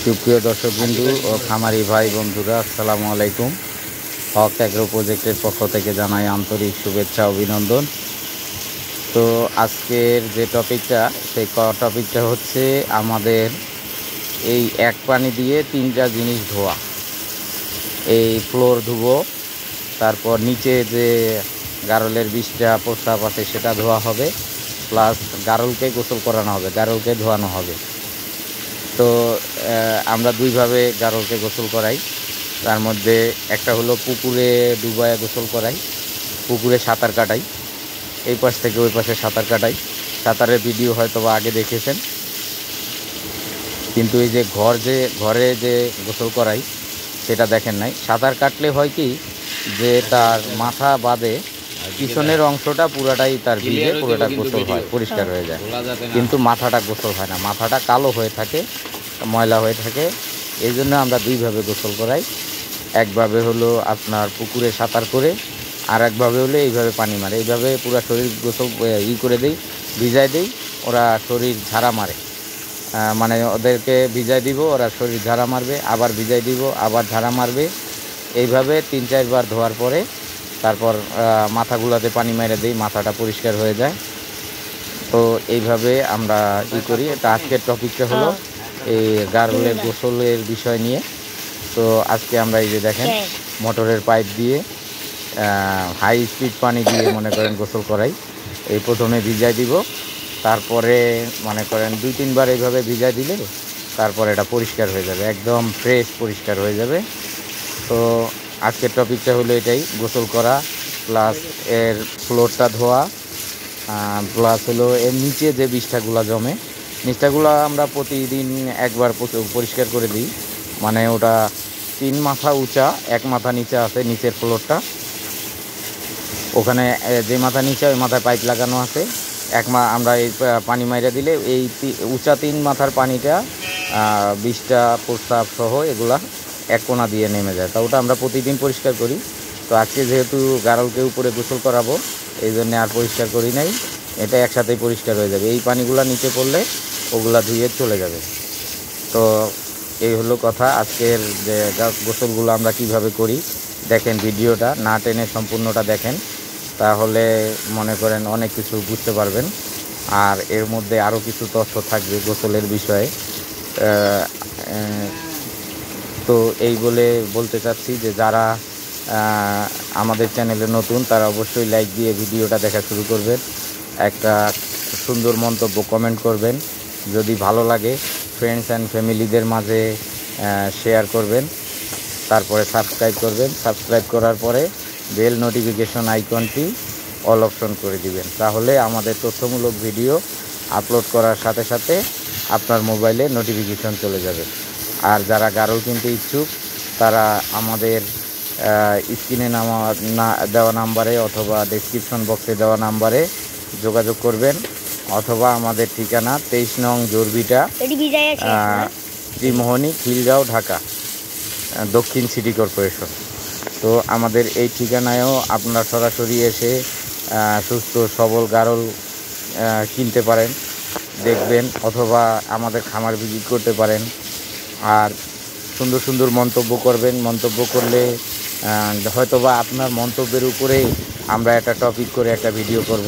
সুপ্রিয় দর্শকবৃন্দু ও খামারি ভাই বন্ধুরা, আসসালামু আলাইকুম। হক অ্যাগ্রো প্রজেক্টের পক্ষ থেকে জানাই আন্তরিক শুভেচ্ছা অভিনন্দন। তো আজকের যে টপিকটা, সেই টপিকটা হচ্ছে আমাদের এই এক পানি দিয়ে তিনটা জিনিস ধোয়া। এই ফ্লোর ধুবো, তারপর নিচে যে গারলের বিষটা প্রস্রাব আছে সেটা ধোয়া হবে, প্লাস গারলকে গোসল করানো হবে, গারলকে ধোয়ানো হবে। তো আমরা দুইভাবে গারলকে গোসল করাই। তার মধ্যে একটা হলো পুকুরে ডুবায় গোসল করাই, পুকুরে সাঁতার কাটাই, এই পাশ থেকে ওই পাশে সাঁতার কাটাই। সাঁতারের ভিডিও হয়তো বা আগে দেখেছেন, কিন্তু এই যে ঘরে যে গোসল করাই সেটা দেখেন নাই। সাঁতার কাটলে হয় কি, যে তার মাথা বাদে পিছনের অংশটা পুরাটাই তার ভিজে, পুরোটা গোসল হয়, পরিষ্কার হয়ে যায়, কিন্তু মাথাটা গোসল হয় না, মাথাটা কালো হয়ে থাকে, ময়লা হয়ে থাকে। এই জন্য আমরা দুইভাবে গোসল করাই। একভাবে হলো আপনার পুকুরে সাঁতার করে, আর একভাবে হলো এইভাবে পানি মারে। এইভাবে পুরো শরীর গোসল করে দেই, ভিজাই দেই। ওরা শরীর ঝাড়া মারে, মানে ওদেরকে ভিজাই দিব, ওরা শরীর ঝাড়া মারবে, আবার ভিজাই দিব, আবার ঝাড়া মারবে। এইভাবে 3-4 বার ধোয়ার পরে তারপর মাথাগুলোতে পানি মেরে দিই, মাথাটা পরিষ্কার হয়ে যায়। তো এইভাবে আমরা করি। এটা আজকের টপিকটা হলো এই গারলের গোসলের বিষয় নিয়ে। তো আজকে আমরা এই যে দেখেন মোটরের পাইপ দিয়ে হাই স্পিড পানি দিয়ে মনে করেন গোসল করাই। এই প্রথমে ভিজাই দিব, তারপরে মনে করেন 2-3 বার এইভাবে ভিজাই দিলে তারপরে এটা পরিষ্কার হয়ে যাবে, একদম ফ্রেশ পরিষ্কার হয়ে যাবে। তো আজকের টপিকটা হলো এটাই, গোসল করা প্লাস এর ফ্লোরটা ধোয়া, প্লাস হলো এর নিচে যে বিষ্ঠাগুলো জমে, নিচটাগুলো আমরা প্রতিদিন একবার পরিষ্কার করে দিই। মানে ওটা 3 মাথা উঁচা, 1 মাথা নিচে আছে নিচের ফ্লোরটা। ওখানে যে মাথা নিচে ওই মাথায় পাইপ লাগানো আছে। আমরা এই পানি মাইরা দিলে এই উঁচা 3 মাথার পানিটা বিষটা প্রস্রাব সহ এগুলা এক কোণা দিয়ে নেমে যায়। তা ওটা আমরা প্রতিদিন পরিষ্কার করি। তো আজকে যেহেতু গারলকে উপরে গোসল করাবো, এই জন্যে আর পরিষ্কার করি নাই। এটা একসাথেই পরিষ্কার হয়ে যাবে, এই পানিগুলা নিচে পড়লে ওগুলা ধুয়ে চলে যাবে। তো এই হলো কথা। আজকের যে গোসলগুলো আমরা কিভাবে করি দেখেন, ভিডিওটা না টেনে সম্পূর্ণটা দেখেন, তাহলে মনে করেন অনেক কিছু বুঝতে পারবেন। আর এর মধ্যে আরও কিছু তথ্য থাকবে গোসলের বিষয়ে। তো এই বলতে চাচ্ছি যে যারা আমাদের চ্যানেলে নতুন, তারা অবশ্যই লাইক দিয়ে ভিডিওটা দেখা শুরু করবেন। একটা সুন্দর মন্তব্য কমেন্ট করবেন, যদি ভালো লাগে ফ্রেন্ডস অ্যান্ড ফ্যামিলিদের মাঝে শেয়ার করবেন। তারপরে সাবস্ক্রাইব করবেন, সাবস্ক্রাইব করার পরে বেল নোটিফিকেশন আইকনটি অল অপশন করে দিবেন, তাহলে আমাদের তথ্যমূলক ভিডিও আপলোড করার সাথে সাথে আপনার মোবাইলে নোটিফিকেশন চলে যাবে। আর যারা গারল কিনতে ইচ্ছুক, তারা আমাদের স্ক্রিনে দেওয়া নাম্বারে অথবা ডেসক্রিপশন বক্সে দেওয়া নাম্বারে যোগাযোগ করবেন, অথবা আমাদের ঠিকানা 23 নং জোরবিটা, ত্রিমোহনী, খিলগাঁও, ঢাকা, দক্ষিণ সিটি কর্পোরেশন। তো আমাদের এই ঠিকানায়ও আপনারা সরাসরি এসে সুস্থ সবল গারল কিনতে পারেন, দেখবেন, অথবা আমাদের খামার ভিজিট করতে পারেন। আর সুন্দর সুন্দর মন্তব্য করবেন, মন্তব্য করলে হয়তোবা আপনার মন্তব্যের উপরে আমরা একটা টপিক করে একটা ভিডিও করব।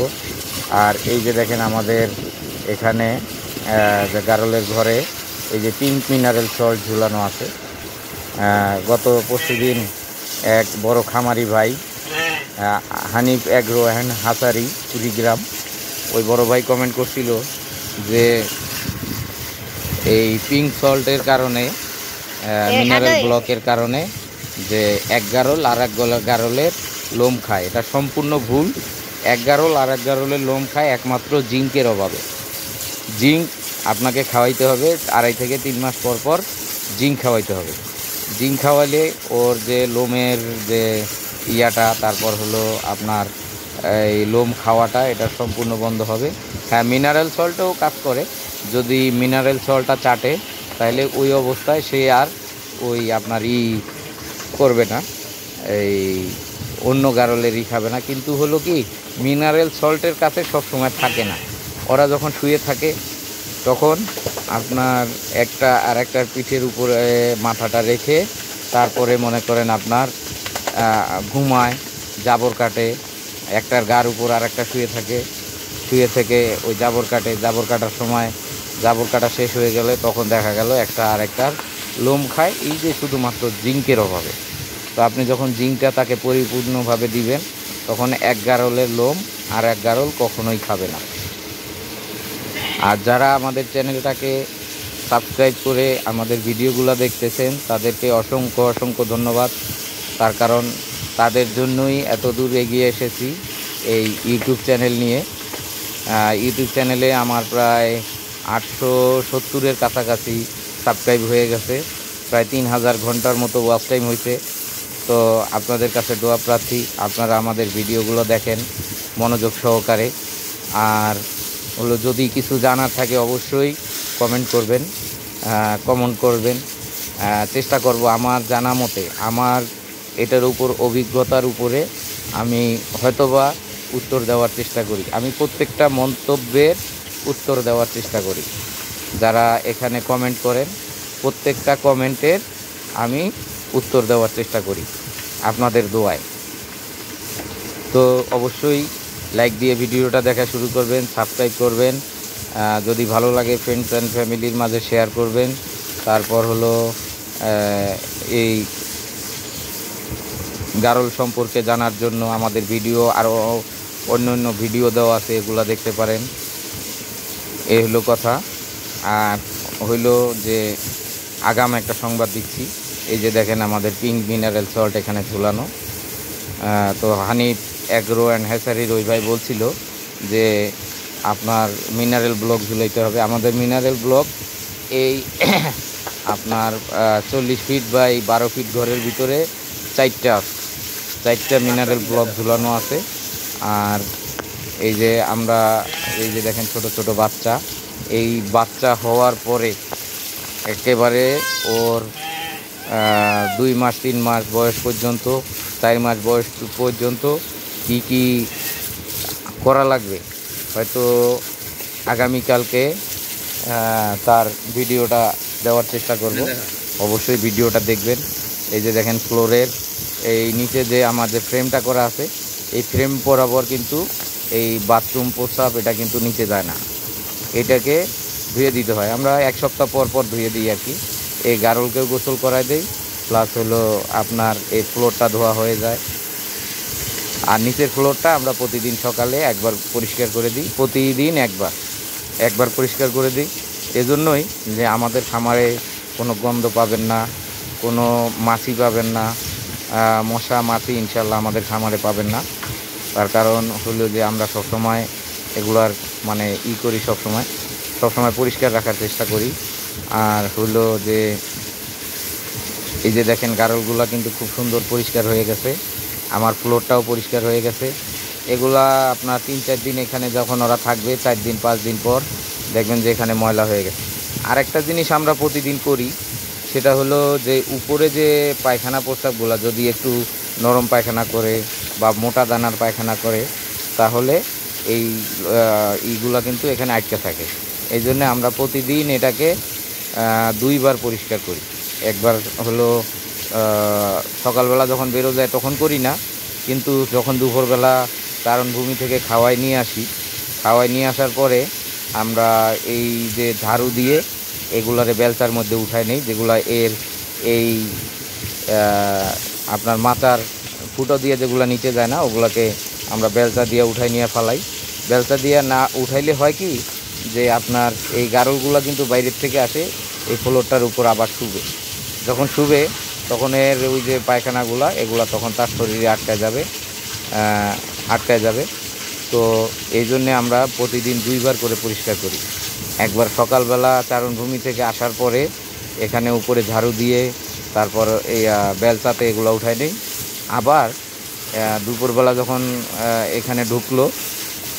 আর এই যে দেখেন আমাদের এখানে গারলের ঘরে এই যে পিঙ্ক মিনারেল সল্ট ঝুলানো আছে। গত পরশুদিন এক বড় খামারি ভাই, হানিফ অ্যাগ্রো অ্যান্ড হাসারি, কুড়িগ্রাম, ওই বড় ভাই কমেন্ট করছিল যে এই পিঙ্ক সল্টের কারণে, মিনারেল ব্লকের কারণে যে এক গারল আর এক গারলের লোম খায়। এটা সম্পূর্ণ ভুল। এক গারল আর এক গারলের লোম খায় একমাত্র জিঙ্কের অভাবে। জিঙ্ক আপনাকে খাওয়াইতে হবে, 2.5 থেকে 3 মাস পর পর জিঙ্ক খাওয়াইতে হবে। জিঙ্ক খাওয়ালে ওর যে লোমের যে ইয়াটা, তারপর হলো আপনার এই লোম খাওয়াটা, এটা সম্পূর্ণ বন্ধ হবে। হ্যাঁ, মিনারেল সল্টও কাজ করে। যদি মিনারেল সল্টটা চাটে, তাহলে ওই অবস্থায় সে আর ওই আপনার করবে না, এই অন্য গারলেরই খাবে না। কিন্তু হলো কি, মিনারেল সল্টের কাছে সব সময় থাকে না। ওরা যখন শুয়ে থাকে তখন আপনার একটা আর একটার পিঠের উপরে মাথাটা রেখে তারপরে মনে করেন আপনার ঘুমায়, জাবর কাটে, একটার গার উপর আর একটা শুয়ে থেকে ওই জাবর কাটে। জাবর কাটার সময় জাবর কাটা শেষ হয়ে গেলে তখন দেখা গেল একটা আর একটার লোম খায়, এই যে শুধুমাত্র জিঙ্কের অভাবে। তো আপনি যখন জিঙ্কটা তাকে পরিপূর্ণভাবে দিবেন তখন এক গারলের লোম আর এক গারল কখনোই খাবে না। আর যারা আমাদের চ্যানেলটাকে সাবস্ক্রাইব করে আমাদের ভিডিওগুলো দেখতেছেন তাদেরকে অসংখ্য অসংখ্য ধন্যবাদ। তার কারণ তাদের জন্যই এত দূর এগিয়ে এসেছি এই ইউটিউব চ্যানেল নিয়ে। ইউটিউব চ্যানেলে আমার প্রায় 870-এর কাছাকাছি সাবস্ক্রাইব হয়ে গেছে, প্রায় 3000 ঘন্টার মতো ওয়াচ টাইম হয়েছে। তো আপনাদের কাছে দোয়া প্রার্থী, আপনারা আমাদের ভিডিওগুলো দেখেন মনোযোগ সহকারে। আর হলো যদি কিছু জানার থাকে অবশ্যই কমেন্ট করবেন। চেষ্টা করব আমার জানা মতে, আমার এটার উপর অভিজ্ঞতার উপরে আমি হয়তোবা উত্তর দেওয়ার চেষ্টা করি। আমি প্রত্যেকটা মন্তব্যের উত্তর দেওয়ার চেষ্টা করি। যারা এখানে কমেন্ট করেন প্রত্যেকটা কমেন্টের আমি উত্তর দেওয়ার চেষ্টা করি আপনাদের দোয়ায়। তো অবশ্যই লাইক দিয়ে ভিডিওটা দেখা শুরু করবেন, সাবস্ক্রাইব করবেন, যদি ভালো লাগে ফ্রেন্ডস অ্যান্ড ফ্যামিলির মাঝে শেয়ার করবেন। তারপর হলো এই গারল সম্পর্কে জানার জন্য আমাদের ভিডিও আরও অন্য ভিডিও দেওয়া আছে, এগুলো দেখতে পারেন। এই হলো কথা। আর হইল যে আগাম একটা সংবাদ দিচ্ছি, এই যে দেখেন আমাদের পিঙ্ক মিনারেল সল্ট এখানে ঝুলানো। তো হানিফ অ্যাগ্রো অ্যান্ড হ্যাচারির ওই ভাই বলছিল যে আপনার মিনারেল ব্লক ঝুলাইতে হবে। আমাদের মিনারেল ব্লক এই আপনার 40 ফিট বাই 12 ফিট ঘরের ভিতরে 4টা মিনারেল ব্লক ঝুলানো আছে। আর এই যে আমরা এই যে দেখেন ছোট ছোট বাচ্চা, এই বাচ্চা হওয়ার পরে একেবারে ওর 2 মাস 3 মাস বয়স পর্যন্ত, 4 মাস বয়স পর্যন্ত কি কি করা লাগবে হয়তো আগামীকালকে তার ভিডিওটা দেওয়ার চেষ্টা করব। অবশ্যই ভিডিওটা দেখবেন। এই যে দেখেন ফ্লোরের এই নিচে যে আমাদের ফ্রেমটা করা আছে, এই ফ্রেম বরাবর কিন্তু এই বাথরুম প্রস্রাব এটা কিন্তু নিচে যায় না, এটাকে ধুয়ে দিতে হয়। আমরা 1 সপ্তাহ পর পর ধুয়ে দিই আর কি। এই গারলকেও গোসল করাই দেই, প্লাস হলো আপনার এই ফ্লোরটা ধোয়া হয়ে যায়। আর নিচের ফ্লোরটা আমরা প্রতিদিন সকালে একবার পরিষ্কার করে দিই, প্রতিদিন একবার পরিষ্কার করে দিই। এজন্যই যে আমাদের খামারে কোনো গন্ধ পাবেন না, কোনো মাছি পাবেন না, মশা মাছি ইনশাল্লাহ আমাদের খামারে পাবেন না। তার কারণ হলো যে আমরা সবসময় এগুলার মানে করি, সবসময় পরিষ্কার রাখার চেষ্টা করি। আর হলো যে এই যে দেখেন গারলগুলা কিন্তু খুব সুন্দর পরিষ্কার হয়ে গেছে, আমার ফ্লোরটাও পরিষ্কার হয়ে গেছে। এগুলা আপনার 3-4 দিন এখানে যখন ওরা থাকবে, 4 দিন 5 দিন পর দেখবেন যে এখানে ময়লা হয়ে গেছে। আরেকটা জিনিস আমরা প্রতিদিন করি, সেটা হলো যে উপরে যে পায়খানা প্রস্রাবগুলা যদি একটু নরম পায়খানা করে বা মোটা দানার পায়খানা করে তাহলে এইগুলা কিন্তু এখানে আটকে থাকে। এই জন্য আমরা প্রতিদিন এটাকে 2 বার পরিষ্কার করি। একবার হলো সকালবেলা যখন বেরো যায় তখন করি না, কিন্তু যখন দুপুরবেলা চারণভূমি থেকে খাওয়াই নিয়ে আসার পরে আমরা এই যে ঝাড়ু দিয়ে এগুলারে বেলচার মধ্যে উঠাই নেই, যেগুলা এই আপনার মাচার ফুটো দিয়ে যেগুলো নিচে যায় না ওগুলাকে আমরা বেলচা দিয়ে উঠাই নিয়ে ফালাই। বেলচা দিয়ে না উঠাইলে হয় কি যে আপনার এই গারলগুলো কিন্তু বাইরের থেকে আসে এই ফ্লোরটার উপর আবার যখন শুবে তখন এর ওই যে পায়খানাগুলা এগুলা তখন তার শরীরে আটকায় যাবে। তো এই জন্যে আমরা প্রতিদিন 2 বার করে পরিষ্কার করি। একবার সকালবেলা চারণভূমি থেকে আসার পরে এখানে উপরে ঝাড়ু দিয়ে তারপর এই বেলচাতে এগুলো উঠাই নেই। আবার দুপুরবেলা যখন এখানে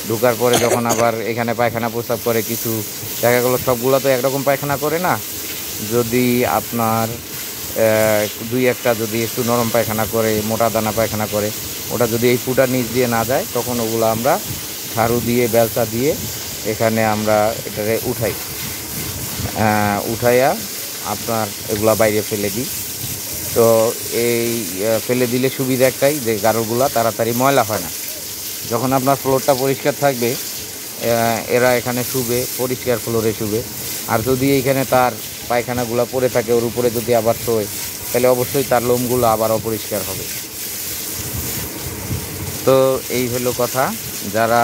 ঢুকার পরে যখন আবার এখানে পায়খানা প্রস্রাব করে, কিছু দেখা গেলো সবগুলো তো একরকম পায়খানা করে না, যদি আপনার 2-1টা যদি একটু নরম পায়খানা করে, মোটা দানা পায়খানা করে, ওটা যদি এই ফুটার নিচ দিয়ে না যায় তখন ওগুলো আমরা ঝাড়ু দিয়ে বেলচা দিয়ে এখানে আমরা এটারে উঠাই। উঠাইয়া আপনার এগুলা বাইরে ফেলে দিই। তো এই ফেলে দিলে সুবিধা একটাই যে গারলগুলা তাড়াতাড়ি ময়লা হয় না। যখন আপনার ফ্লোরটা পরিষ্কার থাকবে এরা এখানে শুবে, পরিষ্কার ফ্লোরে শুবে। আর যদি এইখানে তার পায়খানাগুলো পড়ে থাকে ওর উপরে যদি আবার শোয়, তাহলে অবশ্যই তার লোমগুলো আবার অপরিষ্কার হবে। তো এই হলো কথা। যারা,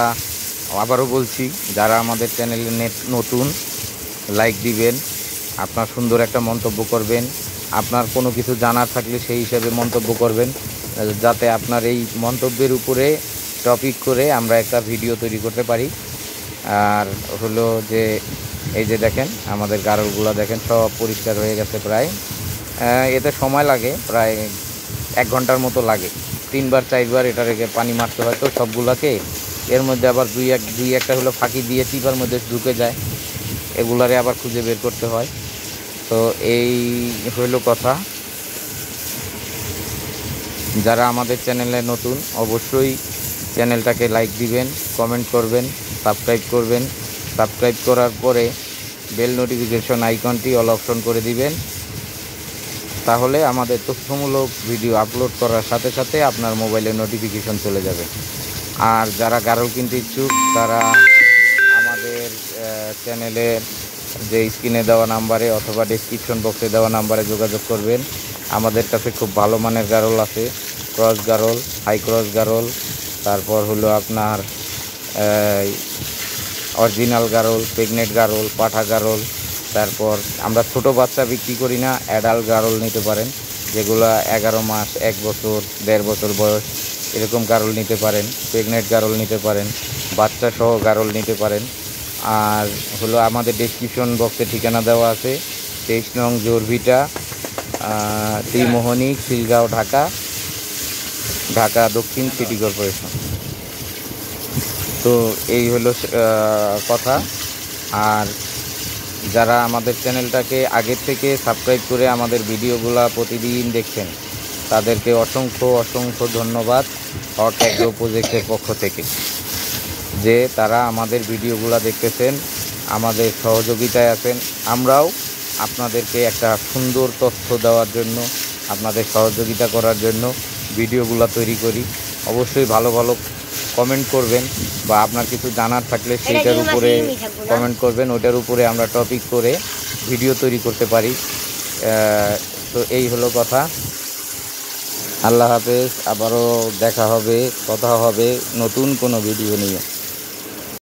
আবারও বলছি, যারা আমাদের চ্যানেলে নতুন, লাইক দিবেন, আপনার সুন্দর একটা মন্তব্য করবেন, আপনার কোনো কিছু জানার থাকলে সেই হিসাবে মন্তব্য করবেন, যাতে আপনার এই মন্তব্যের উপরে টপিক করে আমরা একটা ভিডিও তৈরি করতে পারি। আর হলো যে এই যে দেখেন আমাদের গারলগুলো দেখেন সব পরিষ্কার হয়ে গেছে প্রায়। এতে সময় লাগে প্রায় 1 ঘন্টার মতো লাগে। 3বার 4বার এটা রেখে পানি মারতে হয় তো সবগুলাকে। এর মধ্যে আবার দুই একটা হলো ফাঁকি দিয়ে টিপার মধ্যে ঢুকে যায়, এগুলারে আবার খুঁজে বের করতে হয়। তো এই হইল কথা। যারা আমাদের চ্যানেলে নতুন অবশ্যই চ্যানেলটাকে লাইক দিবেন, কমেন্ট করবেন, সাবস্ক্রাইব করবেন। সাবস্ক্রাইব করার পরে বেল নোটিফিকেশন আইকনটি অল অপশন করে দিবেন, তাহলে আমাদের তথ্যমূলক ভিডিও আপলোড করার সাথে সাথে আপনার মোবাইলে নোটিফিকেশন চলে যাবে। আর যারা গারল কিনতে ইচ্ছুক তারা আমাদের চ্যানেলের যে স্ক্রিনে দেওয়া নাম্বারে অথবা ডেসক্রিপশন বক্সে দেওয়া নাম্বারে যোগাযোগ করবেন। আমাদের কাছে খুব ভালো মানের গারল আছে, ক্রস গারল, হাই ক্রস গারল, তারপর হলো আপনার অরিজিনাল গারল, প্রেগনেন্ট গারল, পাঠা গারল। তারপর আমরা ছোট বাচ্চা বিক্রি করি না, অ্যাডাল্ট গারল নিতে পারেন, যেগুলো 11 মাস, 1 বছর, 1.5 বছর বয়স, এরকম গারল নিতে পারেন। প্রেগনেন্ট গারল নিতে পারেন, বাচ্চা সহ গারল নিতে পারেন। আর হলো আমাদের ডেসক্রিপশন বক্সে ঠিকানা দেওয়া আছে, 23 নং জোরভিটা, ত্রিমোহনী, খিলগাঁও, ঢাকা দক্ষিণ সিটি কর্পোরেশন। তো এই হলো কথা। আর যারা আমাদের চ্যানেলটাকে আগের থেকে সাবস্ক্রাইব করে আমাদের ভিডিওগুলো প্রতিদিন দেখছেন, তাদেরকে অসংখ্য অসংখ্য ধন্যবাদ হট অ্যাগ্রো প্রজেক্টের পক্ষ থেকে, যে তারা আমাদের ভিডিওগুলো দেখতেছেন, আমাদের সহযোগিতায় আছেন। আমরাও আপনাদেরকে একটা সুন্দর তথ্য দেওয়ার জন্য, আপনাদের সহযোগিতা করার জন্য ভিডিওগুলো তৈরি করি। অবশ্যই ভালো ভালো কমেন্ট করবেন, বা আপনার কিছু জানার থাকলে সেইটার উপরে কমেন্ট করবেন, ওইটার উপরে আমরা টপিক করে ভিডিও তৈরি করতে পারি। তো এই হলো কথা। আল্লাহ হাফেজ। আবারও দেখা হবে, কথা হবে নতুন কোনো ভিডিও নিয়ে।